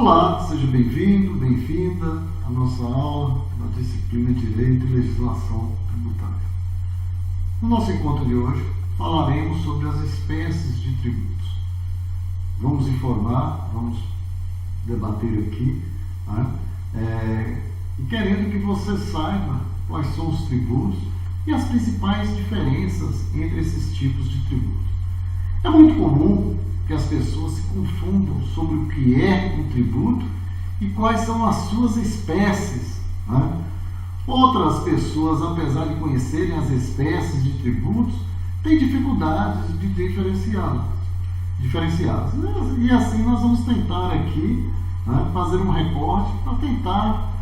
Olá, seja bem-vindo, bem-vinda à nossa aula da disciplina de Direito e Legislação Tributária. No nosso encontro de hoje, falaremos sobre as espécies de tributos. Vamos informar, vamos debater aqui, e querendo que você saiba quais são os tributos e as principais diferenças entre esses tipos de tributos. É muito comum que as pessoas se confundam sobre o que é um tributo e quais são as suas espécies. Outras pessoas, apesar de conhecerem as espécies de tributos, têm dificuldades de diferenciá-las. E assim nós vamos tentar aqui fazer um recorte para tentar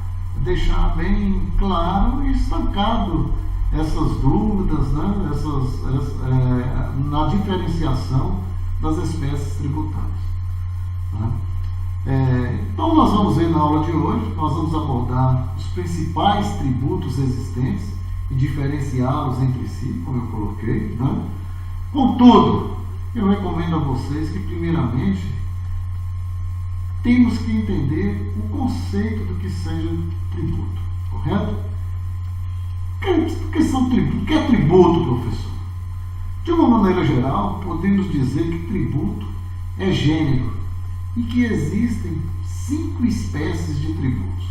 deixar bem claro e estancado essas dúvidas, na diferenciação das espécies tributárias. Então nós vamos ver na aula de hoje, nós vamos abordar os principais tributos existentes e diferenciá-los entre si, como eu coloquei. Contudo, eu recomendo a vocês que primeiramente temos que entender o conceito do que seja tributo, correto? O que é tributo, professor? De uma maneira geral, podemos dizer que tributo é gênero e que existem 5 espécies de tributos.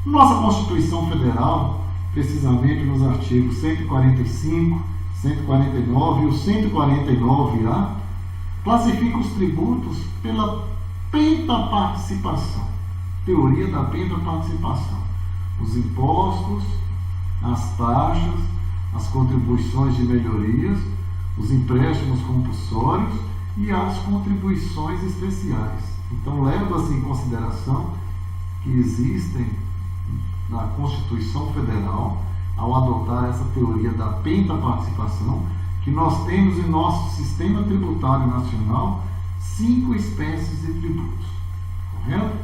Nossa Constituição Federal, precisamente nos artigos 145, 149 e o 149A, classifica os tributos pela pentaparticipação, teoria da pentaparticipação. Os impostos, as taxas, as contribuições de melhorias, os empréstimos compulsórios e as contribuições especiais. Então, leva-se em consideração que existem na Constituição Federal, ao adotar essa teoria da pentaparticipação, que nós temos em nosso sistema tributário nacional 5 espécies de tributos, correto?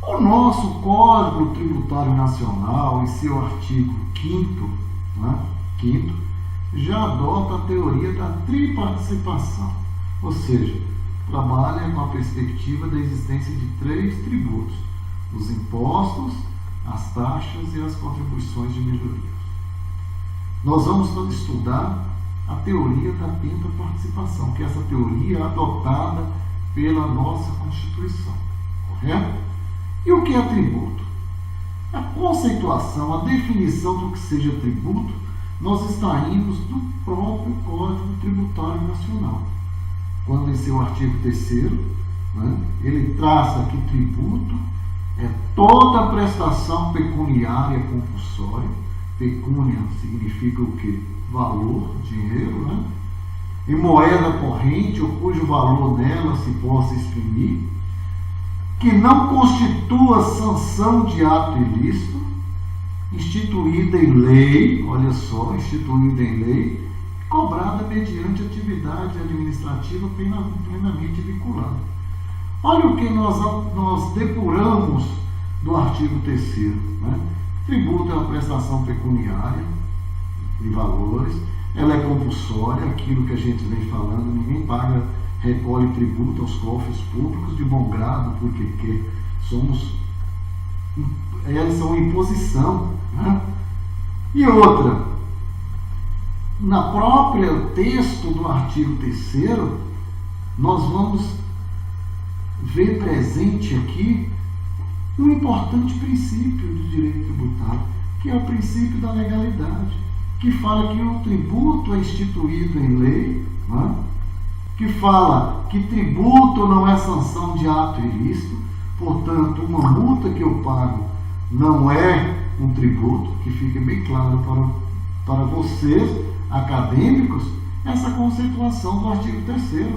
O nosso Código Tributário Nacional, em seu artigo 5º, já adota a teoria da triparticipação, ou seja, trabalha com a perspectiva da existência de 3 tributos: os impostos, as taxas e as contribuições de melhorias. Nós vamos estudar a teoria da pentaparticipação, que é essa teoria adotada pela nossa Constituição, correto? E o que é tributo? A conceituação, a definição do que seja tributo, nós extraímos do próprio Código Tributário Nacional, quando em seu artigo 3º, ele traça que tributo é toda prestação pecuniária compulsória. Pecúnia significa o quê? Valor, dinheiro, em moeda corrente ou cujo valor nela se possa exprimir, que não constitua sanção de ato ilícito, instituída em lei, olha só, instituída em lei, cobrada mediante atividade administrativa plenamente vinculada. Olha o que nós depuramos do artigo 3º. Tributo é uma prestação pecuniária de valores, ela é compulsória, aquilo que a gente vem falando, ninguém recolhe tributo aos cofres públicos de bom grado, porque elas são imposição. E outra, na própria texto do artigo 3º, nós vamos ver presente aqui um importante princípio do direito tributário, que é o princípio da legalidade, que fala que o tributo é instituído em lei, que fala que tributo não é sanção de ato ilícito, portanto, uma multa que eu pago não é um tributo, que fique bem claro para vocês, acadêmicos, essa conceituação do artigo 3º,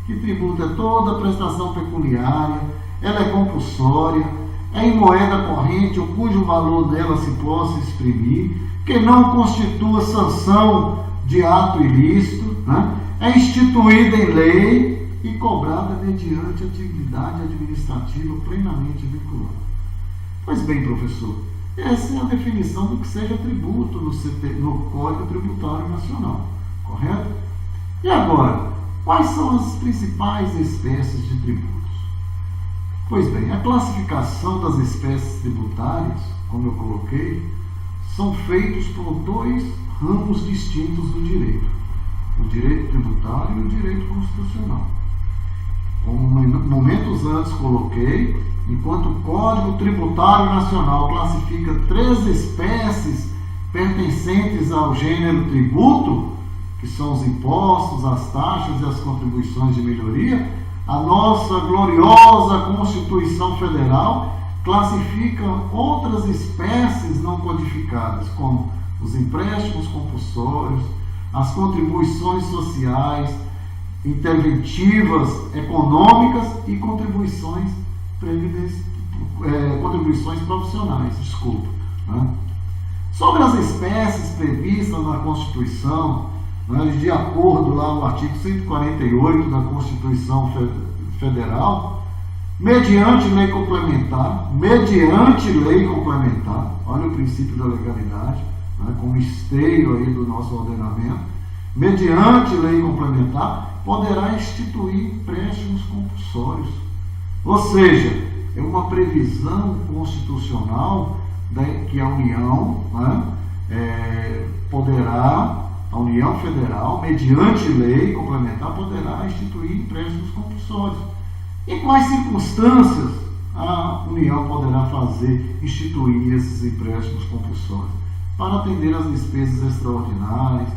que tributo é toda prestação pecuniária, ela é compulsória, é em moeda corrente ou cujo valor dela se possa exprimir, que não constitua sanção de ato ilícito, é instituída em lei e cobrada mediante atividade administrativa plenamente vinculada. Pois bem, professor, essa é a definição do que seja tributo no Código Tributário Nacional, correto? E agora, quais são as principais espécies de tributos? Pois bem, a classificação das espécies tributárias, como eu coloquei, são feitos por dois ramos distintos do direito: o direito tributário e o direito constitucional. Como momentos antes coloquei, enquanto o Código Tributário Nacional classifica 3 espécies pertencentes ao gênero tributo, que são os impostos, as taxas e as contribuições de melhoria, a nossa gloriosa Constituição Federal classifica outras espécies não codificadas, como os empréstimos compulsórios, as contribuições sociais, interventivas econômicas e contribuições profissionais. Né? Sobre as espécies previstas na Constituição, né, de acordo lá no artigo 148 da Constituição Federal, mediante lei complementar, olha o princípio da legalidade, né, como esteio aí do nosso ordenamento, mediante lei complementar, poderá instituir empréstimos compulsórios. Ou seja, é uma previsão constitucional que a União, né, a União Federal, mediante lei complementar, poderá instituir empréstimos compulsórios. Em quais circunstâncias a União poderá instituir esses empréstimos compulsórios? Para atender às despesas extraordinárias,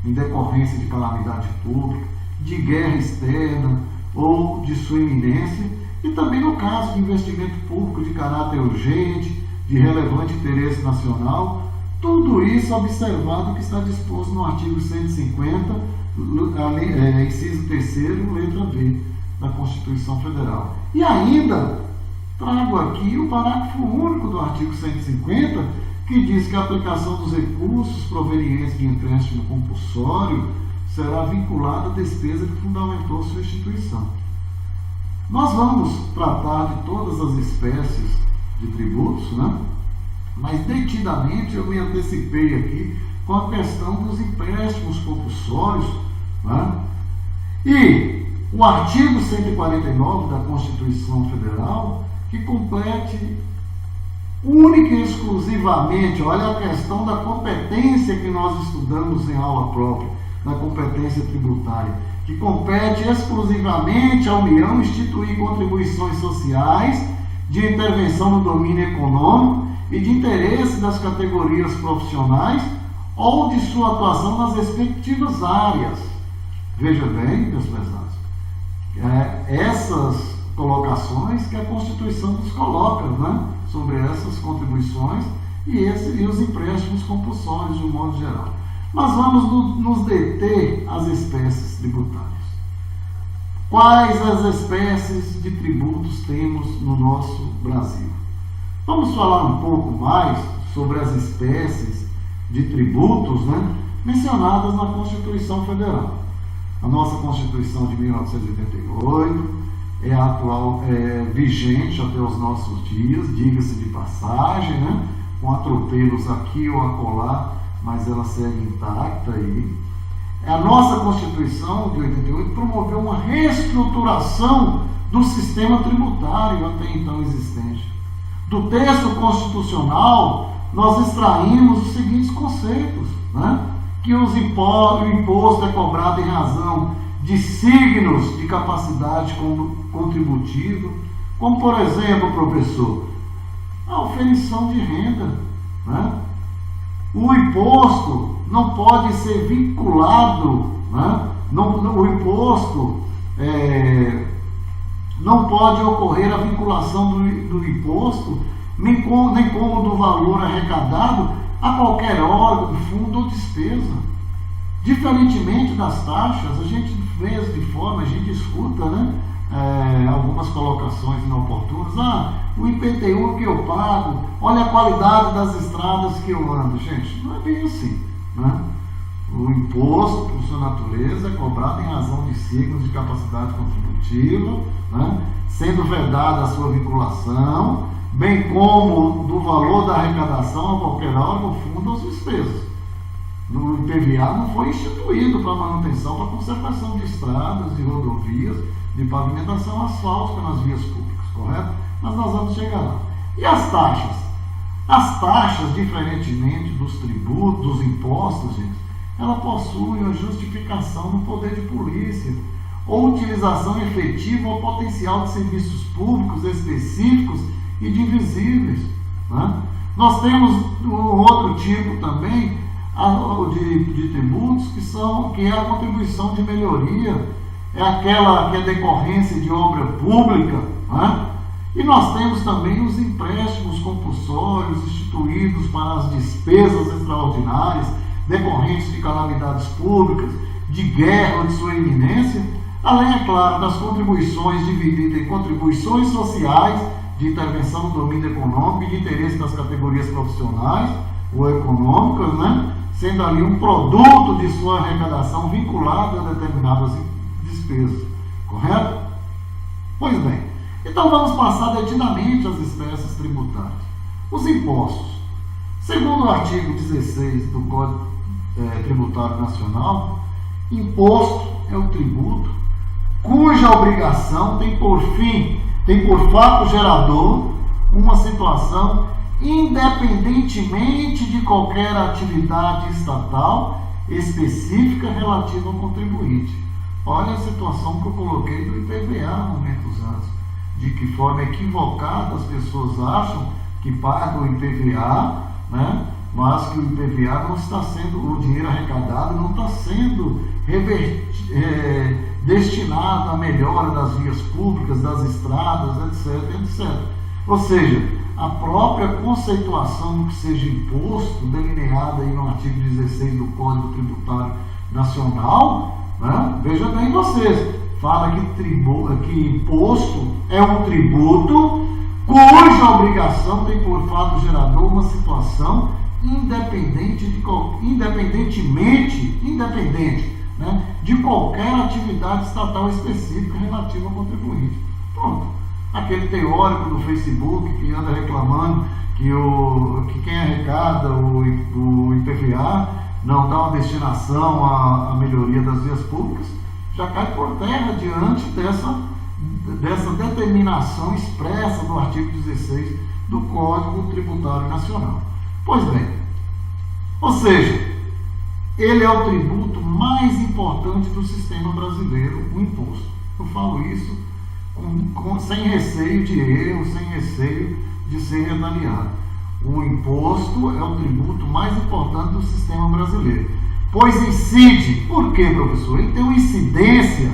em decorrência de calamidade pública, de guerra externa ou de sua iminência, e também no caso de investimento público de caráter urgente, de relevante interesse nacional, tudo isso observado que está disposto no artigo 150, inciso 3º, letra B, da Constituição Federal. E ainda trago aqui o parágrafo único do artigo 150, que diz que a aplicação dos recursos provenientes de empréstimo compulsório será vinculada à despesa que fundamentou sua instituição. Nós vamos tratar de todas as espécies de tributos, né? Mas detidamente eu me antecipei aqui com a questão dos empréstimos compulsórios, né? E o artigo 149 da Constituição Federal, que complete única e exclusivamente, olha a questão da competência que nós estudamos em aula própria, da competência tributária, que compete exclusivamente à União instituir contribuições sociais de intervenção no domínio econômico e de interesse das categorias profissionais ou de sua atuação nas respectivas áreas. Veja bem, meus prezados, essas colocações que a Constituição nos coloca, né, sobre essas contribuições e os empréstimos compulsórios de um modo geral. Mas vamos nos deter às espécies tributárias. Quais as espécies de tributos temos no nosso Brasil? Vamos falar um pouco mais sobre as espécies de tributos, né, mencionadas na Constituição Federal. A nossa Constituição de 1988 é a atual, vigente até os nossos dias, diga-se de passagem, né, com atropelos aqui ou acolá, mas ela segue intacta aí. A nossa Constituição de 88 promoveu uma reestruturação do sistema tributário até então existente. Do texto constitucional, nós extraímos os seguintes conceitos, né? Que o imposto é cobrado em razão de signos de capacidade contributiva, como, por exemplo, professor, a oferição de renda, né? O imposto não pode ser vinculado, né? O imposto não pode ocorrer a vinculação do imposto, nem como do valor arrecadado a qualquer órgão, fundo ou despesa. Diferentemente das taxas, a gente vê de forma, a gente escuta, né, algumas colocações inoportunas. O IPTU que eu pago, olha a qualidade das estradas que eu ando. Gente, não é bem assim, né? O imposto, por sua natureza, é cobrado em razão de signos de capacidade contributiva, né, sendo vedada a sua vinculação, bem como do valor da arrecadação a qualquer órgão, fundo ou despesas. No IPVA não foi instituído para manutenção, para conservação de estradas, de rodovias, de pavimentação asfáltica nas vias públicas. correto? Mas nós vamos chegar lá. E as taxas? As taxas, diferentemente dos tributos, dos impostos, gente, ela possui uma justificação no poder de polícia, ou utilização efetiva ou potencial de serviços públicos específicos e divisíveis, né? Nós temos um outro tipo também de tributos que é a contribuição de melhoria, é aquela que é decorrência de obra pública, né? E nós temos também os empréstimos compulsórios instituídos para as despesas extraordinárias decorrentes de calamidades públicas, de guerra ou de sua iminência, além, é claro, das contribuições divididas em contribuições sociais de intervenção no domínio econômico e de interesse das categorias profissionais ou econômicas, né? Sendo ali um produto de sua arrecadação vinculado a determinadas despesas, correto? Pois bem, então vamos passar detidamente às espécies tributárias. Os impostos. Segundo o artigo 16 do Código Tributário Nacional, imposto é o tributo cuja obrigação tem por fato gerador uma situação independentemente de qualquer atividade estatal específica relativa ao contribuinte. Olha a situação que eu coloquei do IPVA momentos antes, de que forma equivocada as pessoas acham que pagam o IPVA, né? Mas que o IPVA não está sendo, o dinheiro arrecadado não está sendo destinado à melhora das vias públicas, das estradas, etc, etc. Ou seja, a própria conceituação do que seja imposto, delineada aí no artigo 16 do Código Tributário Nacional, né? Veja bem vocês, fala que imposto é um tributo cuja obrigação tem por fato gerador uma situação independente, né, de qualquer atividade estatal específica relativa ao contribuinte. Pronto. Aquele teórico do Facebook que anda reclamando que quem arrecada o IPVA não dá uma destinação à melhoria das vias públicas, já cai por terra diante dessa determinação expressa do artigo 16 do Código Tributário Nacional. Pois bem, ou seja, ele é o tributo mais importante do sistema brasileiro, o imposto. Eu falo isso sem receio de erro, sem receio de ser retaliado. O imposto é o tributo mais importante do sistema brasileiro, pois incide. Por quê, professor? Ele tem uma incidência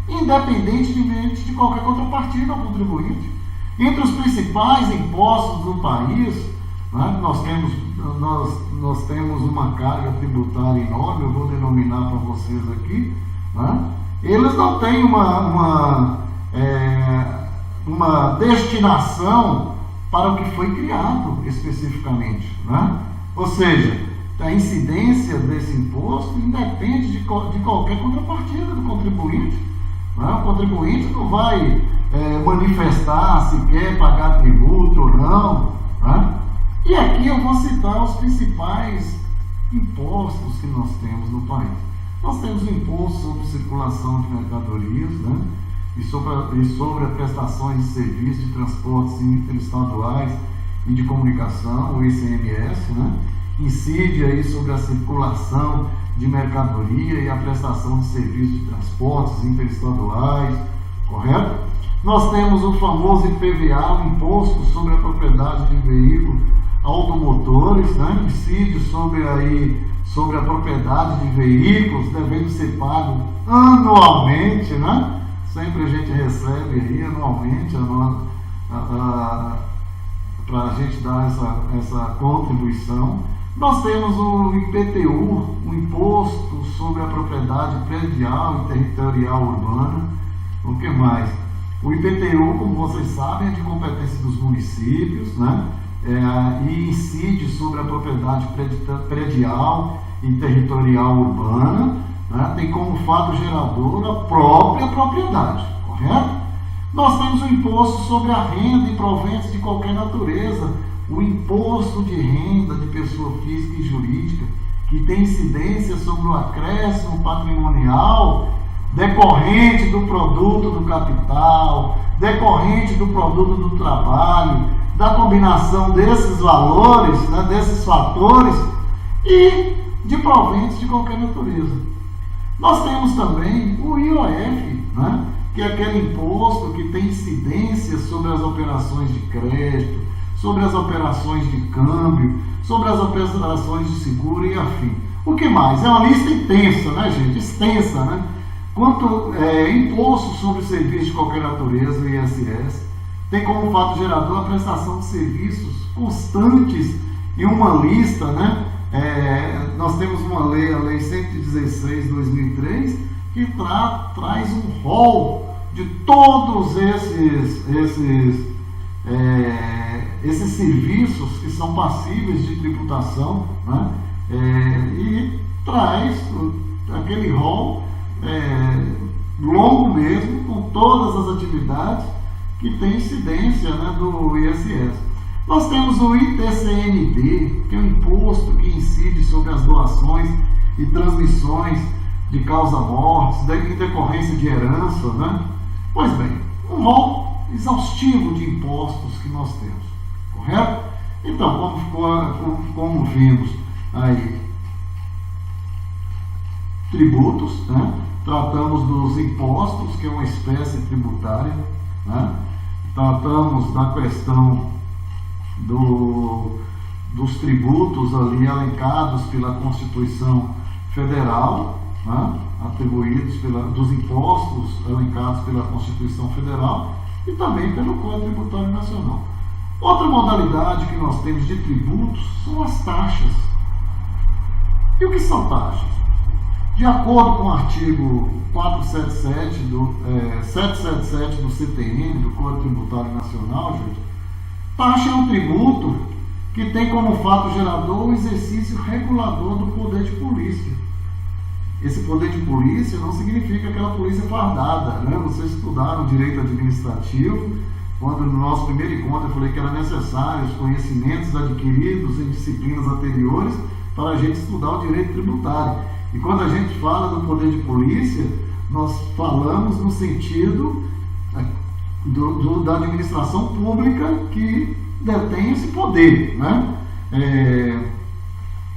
independentemente de qualquer contrapartida ao contribuinte. Entre os principais impostos do país, né, nós temos uma carga tributária enorme, eu vou denominar para vocês aqui, né? Eles não têm uma destinação para o que foi criado especificamente, né? Ou seja, a incidência desse imposto independe de qualquer contrapartida do contribuinte, né? O contribuinte não vai manifestar se quer pagar tributo ou não, né? E aqui eu vou citar os principais impostos que nós temos no país. Nós temos o imposto sobre circulação de mercadorias, né? e sobre as prestações de serviços de transportes interestaduais e de comunicação, o ICMS, né? Incide aí sobre a circulação de mercadoria e a prestação de serviços de transportes interestaduais, correto? Nós temos o famoso IPVA, o Imposto sobre a Propriedade de Veículos Automotores, né? Incide sobre a propriedade de veículos, devendo ser pago anualmente, né? Sempre a gente recebe aí anualmente para a gente dar essa contribuição. Nós temos o IPTU, o Imposto sobre a Propriedade Predial e Territorial Urbana. O que mais? O IPTU, como vocês sabem, é de competência dos municípios, né? E incide sobre a propriedade predial e territorial urbana, né? Tem como fato gerador a própria propriedade, correto? Nós temos o imposto sobre a renda e proventos de qualquer natureza, o imposto de renda de pessoa física e jurídica, que tem incidência sobre o acréscimo patrimonial decorrente do produto do capital, decorrente do produto do trabalho, da combinação desses valores, né, desses fatores e de proventos de qualquer natureza. Nós temos também o IOF, né, que é aquele imposto que tem incidência sobre as operações de crédito, sobre as operações de câmbio, sobre as operações de seguro e afim. O que mais? É uma lista intensa, né, gente? Extensa, né? Quanto imposto sobre serviços de qualquer natureza, o ISS, tem como fato gerador a prestação de serviços constantes em uma lista, né? Nós temos uma lei, a Lei 116/2003, que traz um rol de todos esses serviços que são passíveis de tributação, né? E traz aquele rol longo mesmo, com todas as atividades que tem incidência, né, do ISS. Nós temos o ITCMD, que é um imposto que incide sobre as doações e transmissões de causa-mortes, em decorrência de herança, né? Pois bem, um rol exaustivo de impostos que nós temos, correto? Então, como vimos aí, tributos, né? Tratamos dos impostos, que é uma espécie tributária, né? Tratamos da questão dos tributos ali elencados pela Constituição Federal, né? Atribuídos dos impostos elencados pela Constituição Federal e também pelo Código Tributário Nacional. Outra modalidade que nós temos de tributos são as taxas. E o que são taxas? De acordo com o artigo 777 do CTN, do Código Tributário Nacional, gente, taxa é um tributo que tem como fato gerador o exercício regulador do poder de polícia. Esse poder de polícia não significa aquela polícia fardada, né? Vocês estudaram direito administrativo, quando no nosso primeiro encontro eu falei que era necessário os conhecimentos adquiridos em disciplinas anteriores para a gente estudar o direito tributário. E quando a gente fala do poder de polícia, nós falamos no sentido da administração pública que detém esse poder, né?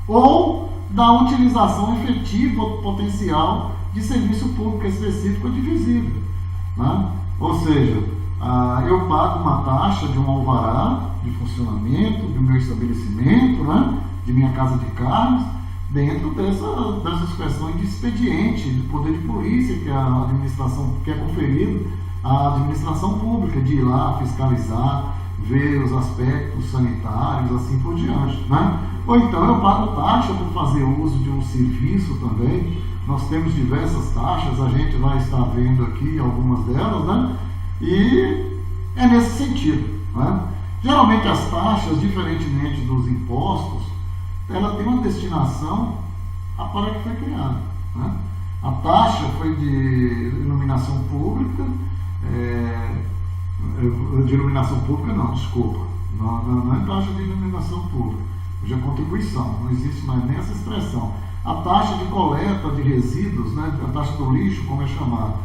Ou da utilização efetiva ou potencial de serviço público específico ou divisível, né? Ou seja, eu pago uma taxa de um alvará de funcionamento do meu estabelecimento, né? De minha casa de carnes, dentro dessas questões de expediente, do poder de polícia que a administração que é conferido à administração pública, de ir lá fiscalizar, ver os aspectos sanitários, assim por diante, né? Ou então eu pago taxa por fazer uso de um serviço também. Nós temos diversas taxas, a gente vai estar vendo aqui algumas delas, né? E é nesse sentido, né? Geralmente as taxas, diferentemente dos impostos, ela tem uma destinação para que foi criada, né? A taxa foi de iluminação pública, de iluminação pública não, desculpa, não é taxa de iluminação pública, hoje é contribuição, não existe mais nem essa expressão. A taxa de coleta de resíduos, né, a taxa do lixo, como é chamada,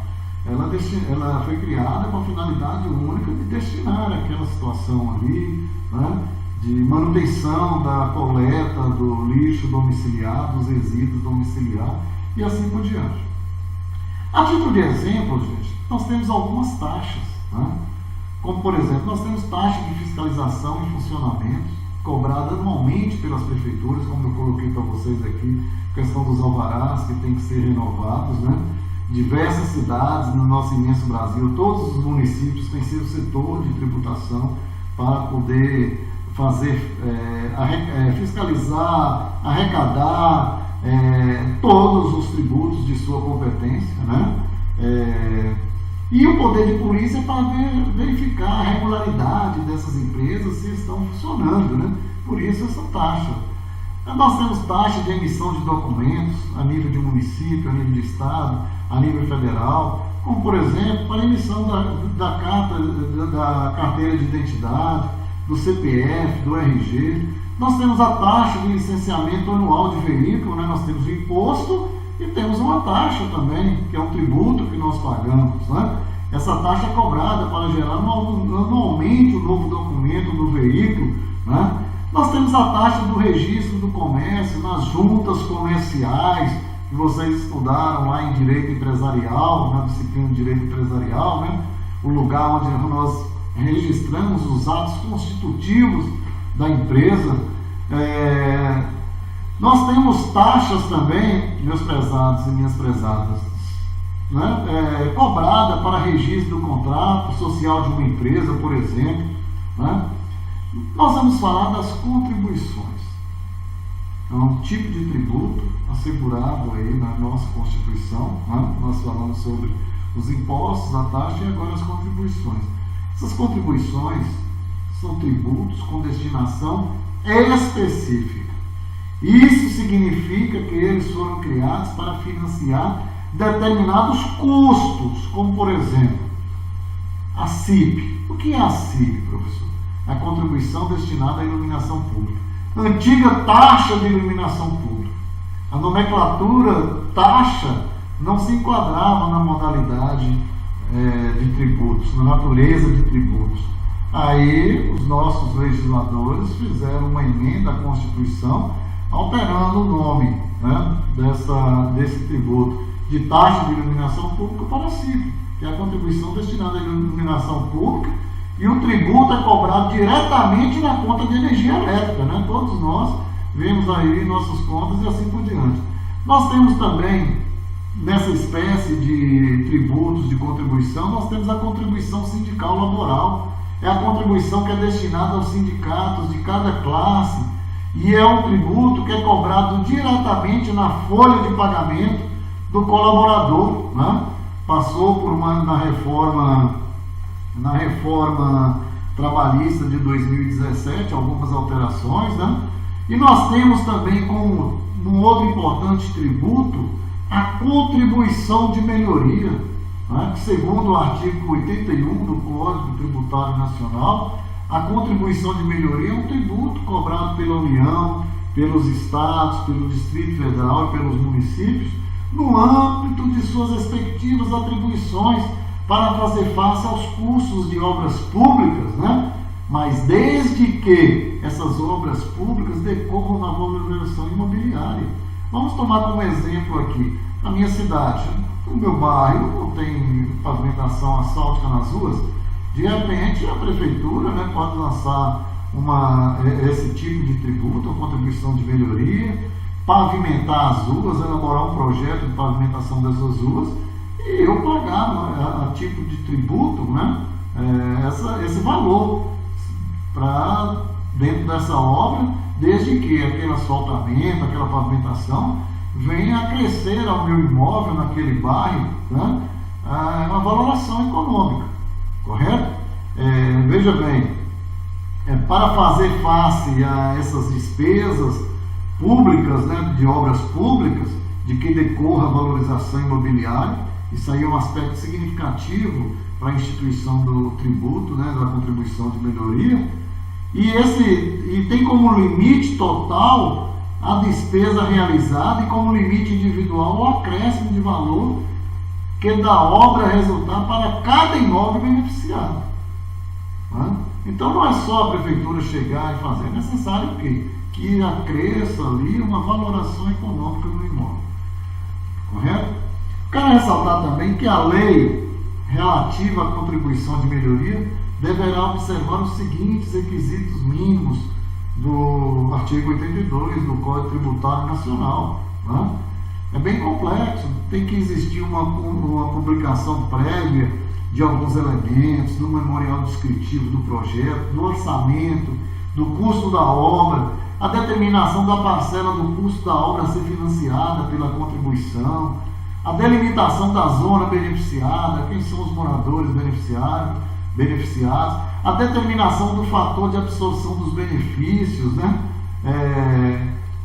ela foi criada com a finalidade única de destinar aquela situação ali, né, de manutenção da coleta do lixo domiciliar, dos resíduos domiciliar e assim por diante. A título de exemplo, gente, nós temos algumas taxas, né? Como por exemplo, nós temos taxa de fiscalização e funcionamento cobrada anualmente pelas prefeituras, como eu coloquei para vocês aqui, questão dos alvarás que tem que ser renovados, né? Diversas cidades no nosso imenso Brasil, todos os municípios têm seu setor de tributação para poder fazer, fiscalizar, arrecadar todos os tributos de sua competência, né? E o poder de polícia para verificar a regularidade dessas empresas, se estão funcionando, né? Por isso essa taxa. Nós temos taxa de emissão de documentos a nível de município, a nível de estado, a nível federal, como por exemplo, para a emissão da carteira de identidade, do CPF, do RG. Nós temos a taxa de licenciamento anual de veículo, né? Nós temos o imposto E temos uma taxa também, que é um tributo que nós pagamos, né? Essa taxa é cobrada para gerar anualmente o novo documento do veículo, né? Nós temos a taxa do registro do comércio nas juntas comerciais, que vocês estudaram lá em Direito Empresarial, na disciplina de Direito Empresarial, né? O lugar onde nós registramos os atos constitutivos da empresa. Nós temos taxas também, meus prezados e minhas prezadas, né? Cobrada para registro do contrato social de uma empresa, por exemplo, né? Nós vamos falar das contribuições. É um tipo de tributo assegurado aí na nossa Constituição, né? Nós falamos sobre os impostos, a taxa e agora as contribuições. Essas contribuições são tributos com destinação específica. Isso significa que eles foram criados para financiar determinados custos, como por exemplo, a CIP. O que é a CIP, professor? É a contribuição destinada à iluminação pública. Antiga taxa de iluminação pública. A nomenclatura taxa não se enquadrava na modalidade de tributos, na natureza de tributos. Aí os nossos legisladores fizeram uma emenda à Constituição alterando o nome, né, desse tributo de taxa de iluminação pública para a CIP, que é a contribuição destinada à iluminação pública, e o tributo é cobrado diretamente na conta de energia elétrica, né? Todos nós vemos aí nossas contas e assim por diante. Nós temos também, nessa espécie de tributos de contribuição, nós temos a contribuição sindical laboral. É a contribuição que é destinada aos sindicatos de cada classe, e é um tributo que é cobrado diretamente na folha de pagamento do colaborador, né? Passou por na reforma trabalhista de 2017 algumas alterações, né? E nós temos também como um outro importante tributo a contribuição de melhoria, né? Segundo o artigo 81 do Código Tributário Nacional, a contribuição de melhoria é um tributo cobrado pela União, pelos estados, pelo Distrito Federal e pelos municípios, no âmbito de suas respectivas atribuições para fazer face aos custos de obras públicas, né? Mas desde que essas obras públicas decorram na valorização imobiliária. Vamos tomar como exemplo aqui, na minha cidade, no meu bairro, não tem pavimentação asfáltica nas ruas. De repente, a prefeitura, né, pode lançar esse tipo de tributo, uma contribuição de melhoria, pavimentar as ruas, elaborar um projeto de pavimentação dessas ruas e eu pagar a tipo de tributo, né, esse valor para dentro dessa obra, desde que aquele asfaltamento, aquela pavimentação venha a crescer ao meu imóvel naquele bairro, né, uma valoração econômica, correto? Veja bem, para fazer face a essas despesas públicas, né, de obras públicas, de que decorra a valorização imobiliária, isso aí é um aspecto significativo para a instituição do tributo, né, da contribuição de melhoria, e tem como limite total a despesa realizada e como limite individual o acréscimo de valor que da obra resultar para cada imóvel beneficiado. Né? Então não é só a prefeitura chegar e fazer, é necessário que acresça ali uma valoração econômica do imóvel. Correto? Quero ressaltar também que a lei relativa à contribuição de melhoria deverá observar os seguintes requisitos mínimos do artigo 82 do Código Tributário Nacional. Né? É bem complexo, tem que existir uma publicação prévia de alguns elementos, do memorial descritivo do projeto, do orçamento, do custo da obra, a determinação da parcela do custo da obra a ser financiada pela contribuição, a delimitação da zona beneficiada, quem são os moradores beneficiados, a determinação do fator de absorção dos benefícios, né?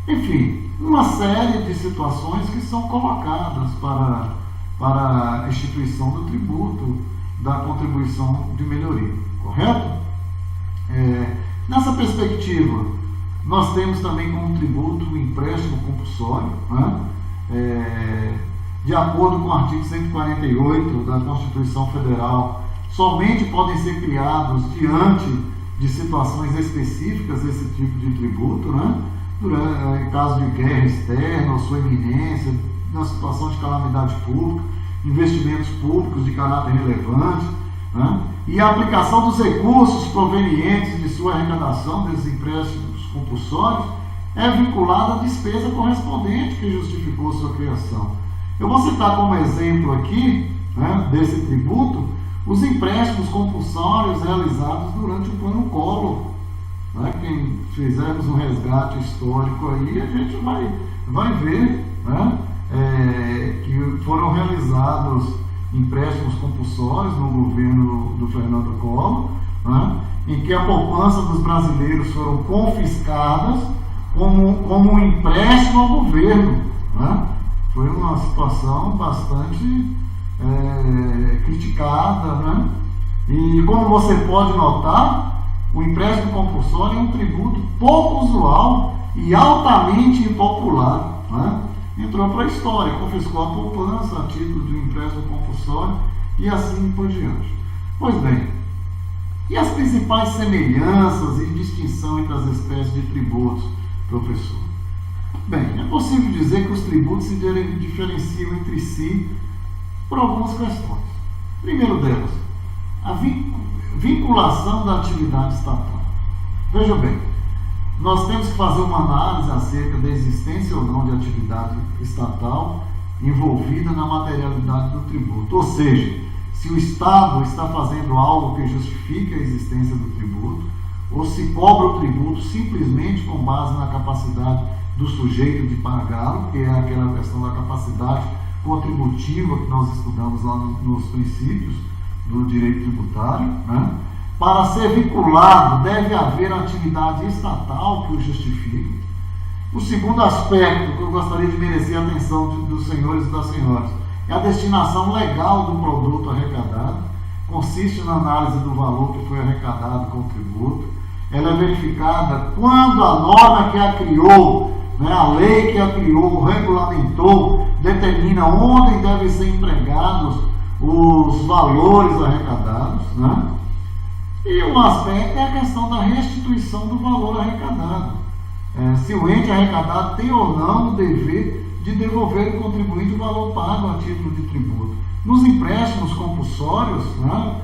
Enfim, uma série de situações que são colocadas para a instituição do tributo da contribuição de melhoria, correto? Nessa perspectiva, nós temos também como tributo o empréstimo compulsório, né? de acordo com o artigo 148 da Constituição Federal, somente podem ser criados diante de situações específicas esse tipo de tributo, né? Em caso de guerra externa, ou sua iminência, na situação de calamidade pública, investimentos públicos de caráter relevante, né? E a aplicação dos recursos provenientes de sua arrecadação desses empréstimos compulsórios é vinculada à despesa correspondente que justificou sua criação. Eu vou citar como exemplo aqui, né, desse tributo, os empréstimos compulsórios realizados durante o Plano Collor. Né? Quem fizermos um resgate histórico aí, a gente vai ver, né, que foram realizados empréstimos compulsórios no governo do Fernando Collor, né, em que a poupança dos brasileiros foram confiscadas como um empréstimo ao governo. Né? Foi uma situação bastante criticada, né? E como você pode notar, o empréstimo compulsório é um tributo pouco usual e altamente impopular, né? Entrou para a história, confiscou a poupança a título de empréstimo compulsório e assim por diante. Pois bem, e as principais semelhanças e distinção entre as espécies de tributos, professor? Bem, é possível dizer que os tributos se diferenciam entre si por algumas questões. Primeiro delas, a vinculação da atividade estatal. Veja bem, nós temos que fazer uma análise acerca da existência ou não de atividade estatal envolvida na materialidade do tributo. Ou seja, se o Estado está fazendo algo que justifique a existência do tributo, ou se cobra o tributo simplesmente com base na capacidade do sujeito de pagá-lo, que é aquela questão da capacidade contributiva que nós estudamos lá nos princípios do direito tributário, né? Para ser vinculado, deve haver atividade estatal que o justifique. O segundo aspecto que eu gostaria de merecer a atenção dos senhores e das senhoras é a destinação legal do produto arrecadado. Consiste na análise do valor que foi arrecadado com o tributo. Ela é verificada quando a norma que a criou, né, a lei que a criou, regulamentou, determina onde devem ser empregados os valores arrecadados, né? E um aspecto é a questão da restituição do valor arrecadado. Se o ente arrecadado tem ou não o dever de devolver ao contribuinte o valor pago a título de tributo. Nos empréstimos compulsórios, né,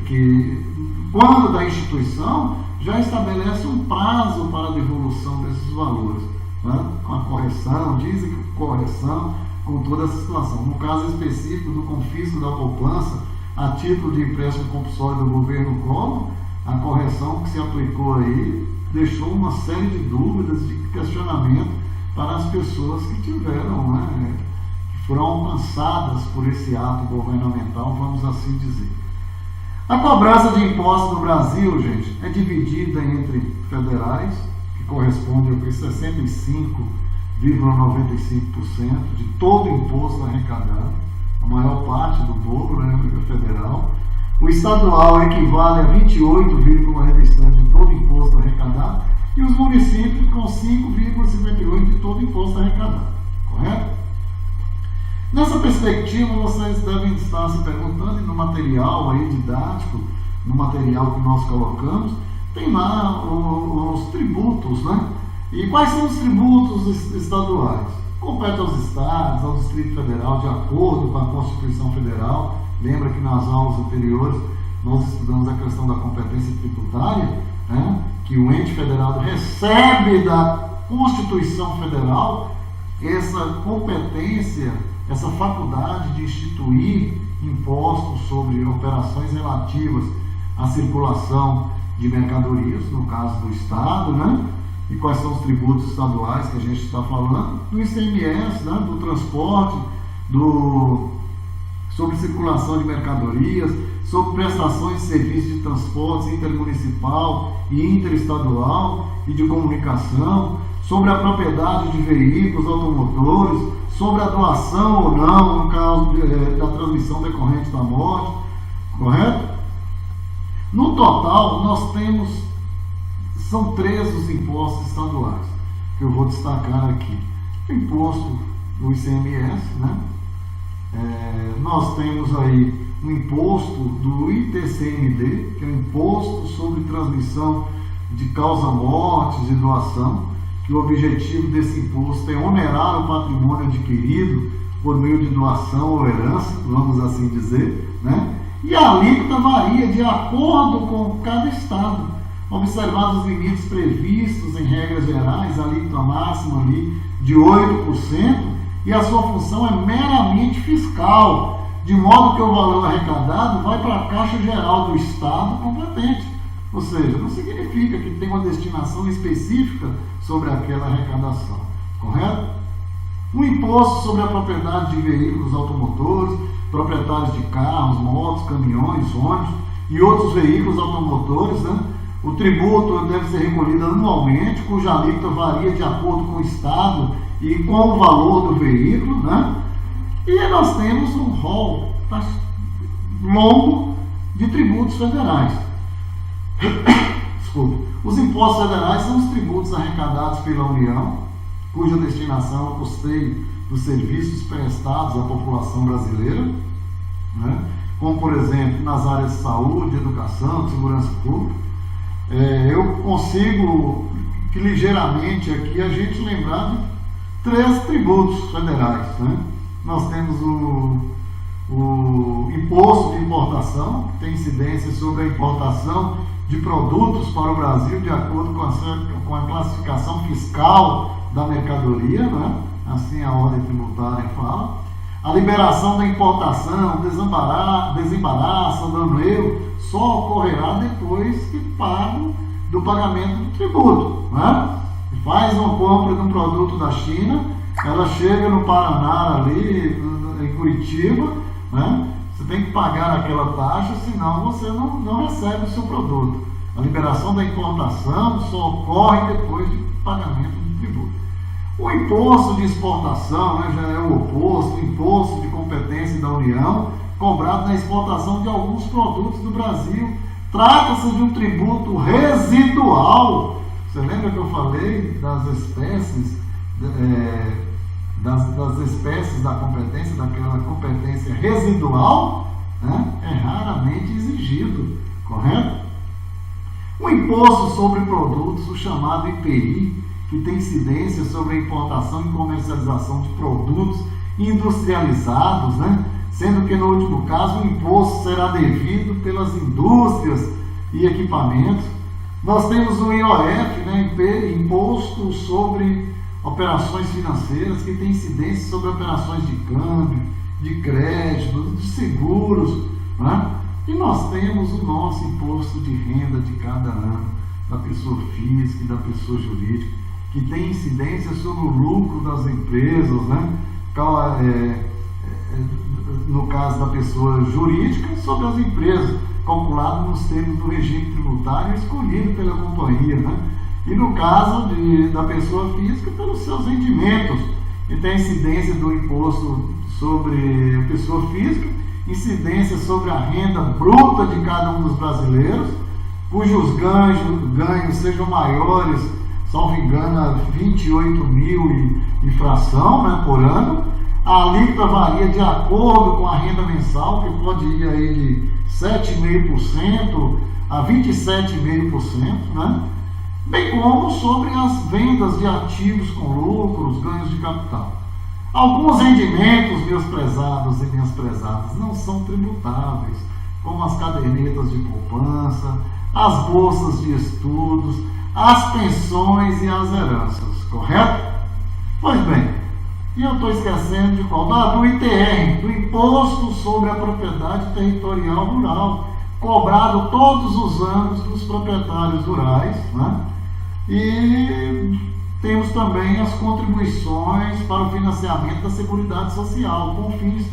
que quando da instituição já estabelece um prazo para a devolução desses valores, né, com a correção, dizem que correção com toda essa situação. No caso específico do confisco da poupança a título de empréstimo compulsório do governo Collor, a correção que se aplicou aí deixou uma série de dúvidas, de questionamento para as pessoas que tiveram, né, que foram alcançadas por esse ato governamental, vamos assim dizer. A cobrança de impostos no Brasil, gente, é dividida entre federais, que corresponde a 65,95% de todo o imposto arrecadado, a maior parte do bolo, né, federal. O estadual equivale a 28,47% de todo o imposto arrecadado e os municípios com 5,58% de todo o imposto arrecadado. Correto? Nessa perspectiva, vocês devem estar se perguntando, e no material aí didático, no material que nós colocamos, tem lá os tributos, né? E quais são os tributos estaduais? Compete aos estados, ao Distrito Federal, de acordo com a Constituição Federal. Lembra que nas aulas anteriores nós estudamos a questão da competência tributária, né? Que o ente federado recebe da Constituição Federal essa competência, essa faculdade de instituir impostos sobre operações relativas à circulação de mercadorias, no caso do Estado, né? E quais são os tributos estaduais que a gente está falando? Do ICMS, né? Do transporte, sobre circulação de mercadorias, sobre prestações de serviços de transportes intermunicipal e interestadual e de comunicação, sobre a propriedade de veículos automotores, sobre a doação ou não, no caso da transmissão decorrente da morte, correto? No total, nós temos, são 13 os impostos estaduais, que eu vou destacar aqui. O imposto o ICMS, né? Nós temos aí o imposto do ITCMD, que é o Imposto sobre Transmissão de Causa-Mortes e Doação, que o objetivo desse imposto é onerar o patrimônio adquirido por meio de doação ou herança, vamos assim dizer, né? E a alíquota varia de acordo com cada estado, observados os limites previstos em regras gerais, a alíquota máxima ali de 8%, e a sua função é meramente fiscal, de modo que o valor arrecadado vai para a Caixa Geral do Estado competente. Ou seja, não significa que tem uma destinação específica sobre aquela arrecadação, correto? O imposto sobre a propriedade de veículos automotores, proprietários de carros, motos, caminhões, ônibus e outros veículos automotores, né? O tributo deve ser recolhido anualmente, cuja alíquota varia de acordo com o estado e com o valor do veículo, né? E nós temos um rol longo de tributos federais. Desculpe. Os impostos federais são os tributos arrecadados pela União, cuja destinação é o custeio dos serviços prestados à população brasileira, né? Como, por exemplo, nas áreas de saúde, educação, de segurança pública. Eu consigo que ligeiramente aqui a gente lembrar de 3 tributos federais, né? Nós temos o imposto de importação, que tem incidência sobre a importação de produtos para o Brasil de acordo com a classificação fiscal da mercadoria, né? Assim a ordem tributária fala. A liberação da importação, desembaraço, aduaneiro, só ocorrerá depois que pago do pagamento do tributo, né? Faz uma compra de um produto da China, ela chega no Paraná, ali em Curitiba, né? Você tem que pagar aquela taxa, senão você não recebe o seu produto. A liberação da importação só ocorre depois de pagamento do tributo. O imposto de exportação, né, já é o oposto, o imposto de competência da União, cobrado na exportação de alguns produtos do Brasil. Trata-se de um tributo residual. Você lembra que eu falei das espécies, das espécies da competência, daquela competência residual, né? É raramente exigido, correto? O imposto sobre produtos, o chamado IPI, que tem incidência sobre a importação e comercialização de produtos industrializados, né? Sendo que no último caso o imposto será devido pelas indústrias e equipamentos. Nós temos o IOF, né? Imposto sobre operações financeiras, que tem incidência sobre operações de câmbio, de crédito, de seguros, né? E nós temos o nosso imposto de renda de cada ano, da pessoa física e da pessoa jurídica, que tem incidência sobre o lucro das empresas, né? No caso da pessoa jurídica, sobre as empresas, calculado nos termos do regime tributário escolhido pela companhia, né? E no caso da pessoa física, pelos seus rendimentos. E tem incidência do imposto sobre a pessoa física, incidência sobre a renda bruta de cada um dos brasileiros, cujos ganhos sejam maiores, salvo engano, a 28 mil e fração, né, por ano. A alíquota varia de acordo com a renda mensal, que pode ir aí de 7,5% a 27,5%, né? Bem como sobre as vendas de ativos com lucros, ganhos de capital. Alguns rendimentos, meus prezados e minhas prezadas, não são tributáveis, como as cadernetas de poupança, as bolsas de estudos, as pensões e as heranças, correto? Pois bem, e eu estou esquecendo de qual? Do ITR, do Imposto sobre a Propriedade Territorial Rural, cobrado todos os anos dos proprietários rurais, né? E temos também as contribuições para o financiamento da Seguridade Social, com fins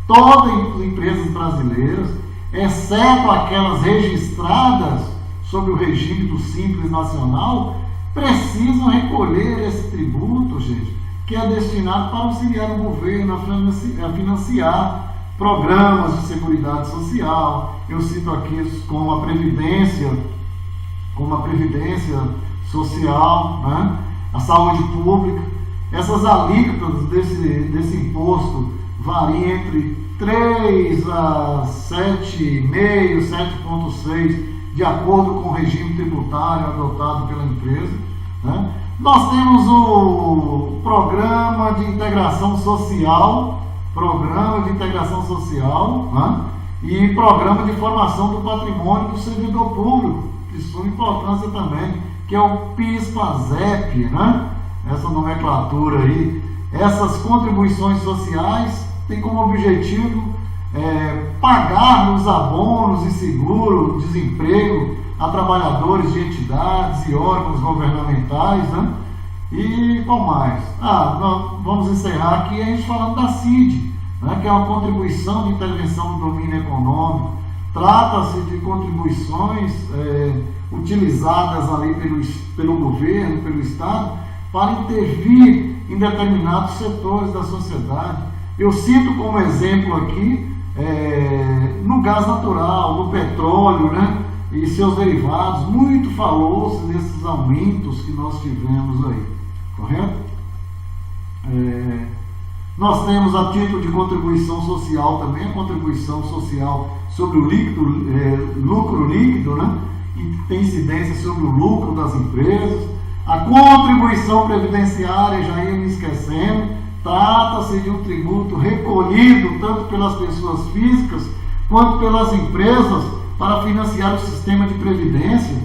todas as empresas brasileiras, exceto aquelas registradas sob o regime do Simples Nacional, precisam recolher esse tributo, gente, que é destinado para auxiliar o governo a financiar programas de seguridade social. Eu cito aqui como a Previdência Social, né? A saúde pública Essas alíquotas desse imposto variam entre 3 a 7,5, 7,6, de acordo com o regime tributário adotado pela empresa, né? Nós temos o Programa de Integração Social, né? E Programa de Formação do Patrimônio do Servidor Público, de sua importância também, que é o PIS/PASEP, né? Essa nomenclatura aí. Essas contribuições sociais têm como objetivo pagar os abonos e seguro-desemprego a trabalhadores de entidades e órgãos governamentais, né? E qual mais? Nós vamos encerrar aqui a gente falando da CID, né? Que é uma contribuição de intervenção no domínio econômico. Trata-se de contribuições utilizadas ali pelo governo, pelo Estado, para intervir em determinados setores da sociedade. Eu cito como exemplo aqui no gás natural, no petróleo, né, e seus derivados. Muito falou-se nesses aumentos que nós tivemos aí, correto? Nós temos a título de contribuição social também, a contribuição social sobre o lucro líquido, né, que tem incidência sobre o lucro das empresas. A contribuição previdenciária, já ia me esquecendo, trata-se de um tributo recolhido tanto pelas pessoas físicas quanto pelas empresas para financiar o sistema de previdência.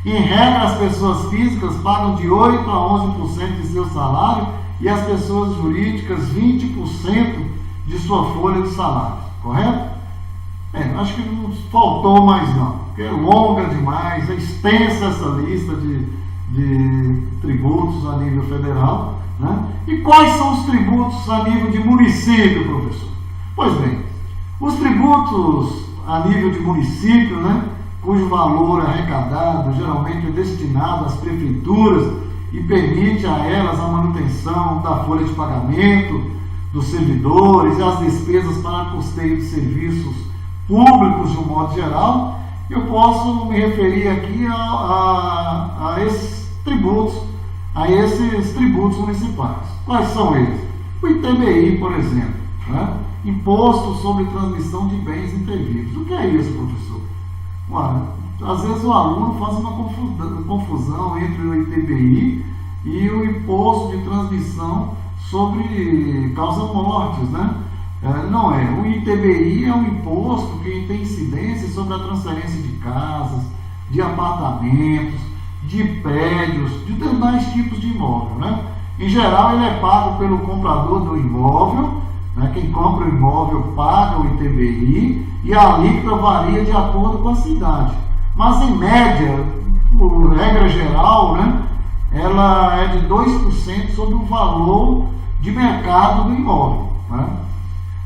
Em regra, as pessoas físicas pagam de 8% a 11% de seu salário e as pessoas jurídicas 20% de sua folha de salário, correto? Acho que não faltou mais não, porque é longa demais, é extensa essa lista de tributos a nível federal, né? E quais são os tributos a nível de município, professor? Pois bem, os tributos a nível de município, né, cujo valor arrecadado geralmente é destinado às prefeituras e permite a elas a manutenção da folha de pagamento dos servidores e as despesas para custeio de serviços públicos de um modo geral, eu posso me referir aqui a esses tributos municipais. Quais são eles? O ITBI, por exemplo, né? Imposto sobre Transmissão de Bens Intervivos. O que é isso, professor? Às vezes o aluno faz uma confusão entre o ITBI e o Imposto de Transmissão sobre Causa-Mortes, né? Não é. O ITBI é um imposto que tem incidência sobre a transferência de casas, de apartamentos, de prédios, de demais tipos de imóvel, né? Em geral, ele é pago pelo comprador do imóvel, né? Quem compra o imóvel paga o ITBI e a alíquota varia de acordo com a cidade. Mas, em média, por regra geral, né, ela é de 2% sobre o valor de mercado do imóvel, né?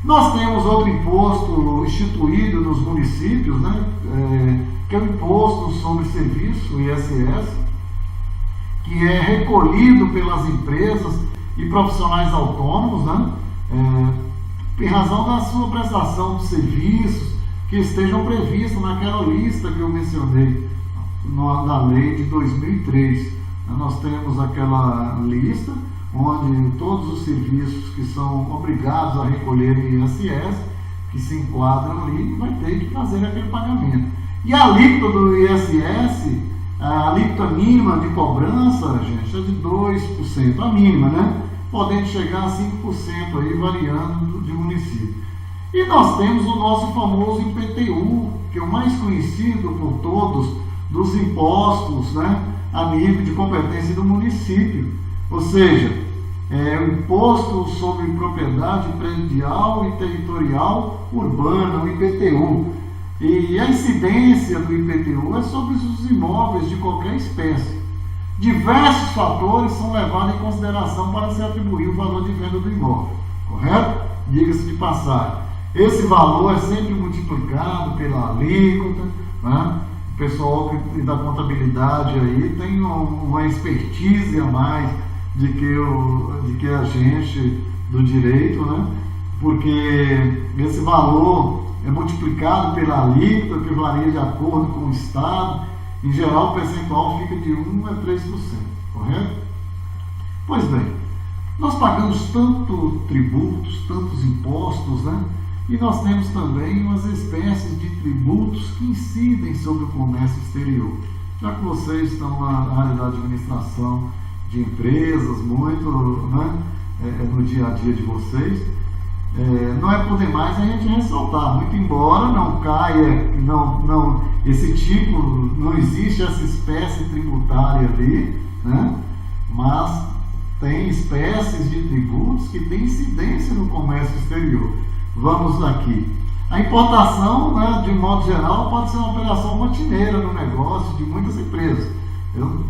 Nós temos outro imposto instituído nos municípios, né, que é o Imposto sobre Serviço, ISS, que é recolhido pelas empresas e profissionais autônomos, né, em razão da sua prestação de serviços que estejam previstos naquela lista que eu mencionei na lei de 2003. Nós temos aquela lista onde todos os serviços que são obrigados a recolher ISS, que se enquadram ali, vai ter que fazer aquele pagamento. E a alíquota do ISS, a alíquota mínima de cobrança, gente, é de 2%, a mínima, né? Podendo chegar a 5% aí, variando de município. E nós temos o nosso famoso IPTU, que é o mais conhecido por todos dos impostos, né, a nível de competência do município. Ou seja, o Imposto sobre Propriedade Predial e Territorial Urbana, o IPTU. E a incidência do IPTU é sobre os imóveis de qualquer espécie. Diversos fatores são levados em consideração para se atribuir o valor de venda do imóvel, correto? Diga-se de passagem. Esse valor é sempre multiplicado pela alíquota, né? O pessoal da contabilidade aí tem uma expertise a mais de que a gente do direito, né? Porque esse valor é multiplicado pela alíquota, que varia de acordo com o Estado. Em geral, o percentual fica de 1% a 3%, correto? Pois bem, Nós pagamos tanto tributos, tantos impostos, né? E nós temos também umas espécies de tributos que incidem sobre o comércio exterior. Já que vocês estão na área da administração de empresas, muito, né, no dia a dia de vocês, não é por demais a gente ressaltar, muito embora não caia, esse tipo, não existe essa espécie tributária ali, né, mas tem espécies de tributos que têm incidência no comércio exterior. Vamos aqui. A importação, né, de um modo geral, pode ser uma operação rotineira no negócio de muitas empresas.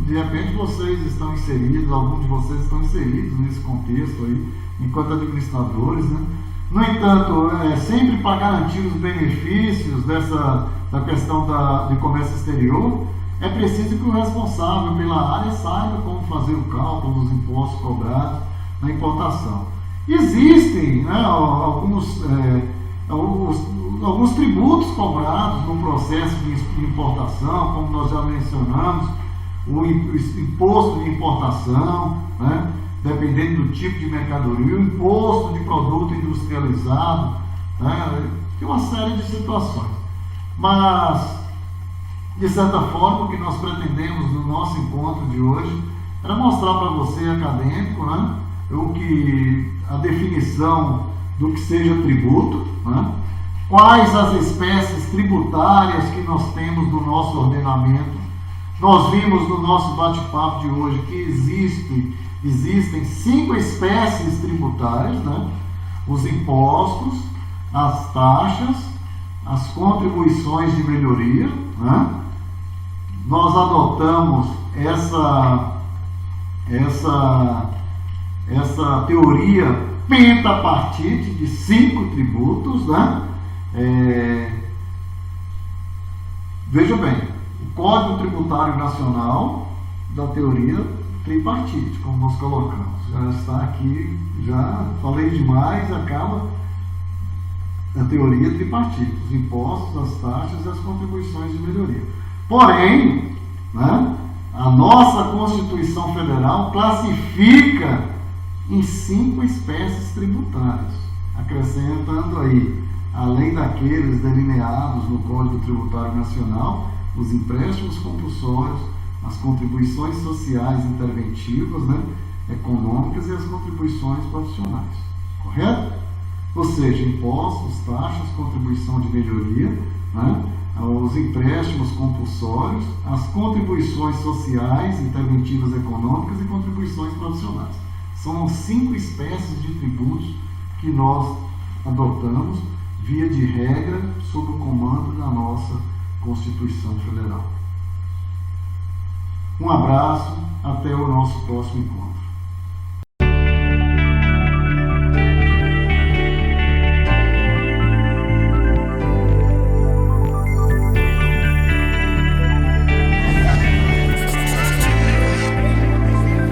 De repente vocês estão inseridos, alguns de vocês estão inseridos nesse contexto aí, enquanto administradores, né? No entanto, sempre para garantir os benefícios da questão de comércio exterior, é preciso que o responsável pela área saiba como fazer o cálculo dos impostos cobrados na importação. Existem, né, alguns tributos cobrados no processo de importação, como nós já mencionamos, o imposto de importação, né, dependendo do tipo de mercadoria, o imposto de produto industrializado, né, tem uma série de situações. Mas, de certa forma, o que nós pretendemos no nosso encontro de hoje era mostrar para você, acadêmico, né, a definição do que seja tributo, né, quais as espécies tributárias que nós temos no nosso ordenamento. Nós vimos no nosso bate-papo de hoje que existem 5 espécies tributárias, né? Os impostos, as taxas, as contribuições de melhoria, né? Nós adotamos essa teoria pentapartite de 5 tributos, né? Veja bem, o Código Tributário Nacional da teoria tripartite, como nós colocamos. Já está aqui, já falei demais, acaba a teoria tripartite, os impostos, as taxas e as contribuições de melhoria. Porém, né, a nossa Constituição Federal classifica em 5 espécies tributárias, acrescentando aí, além daqueles delineados no Código Tributário Nacional, os empréstimos compulsórios, as contribuições sociais interventivas, né, econômicas e as contribuições profissionais. Correto? Ou seja, impostos, taxas, contribuição de melhoria, né, os empréstimos compulsórios, as contribuições sociais, interventivas econômicas e contribuições profissionais. São 5 espécies de tributos que nós adotamos, via de regra, sob o comando da nossa Constituição Federal. Um abraço, até o nosso próximo encontro.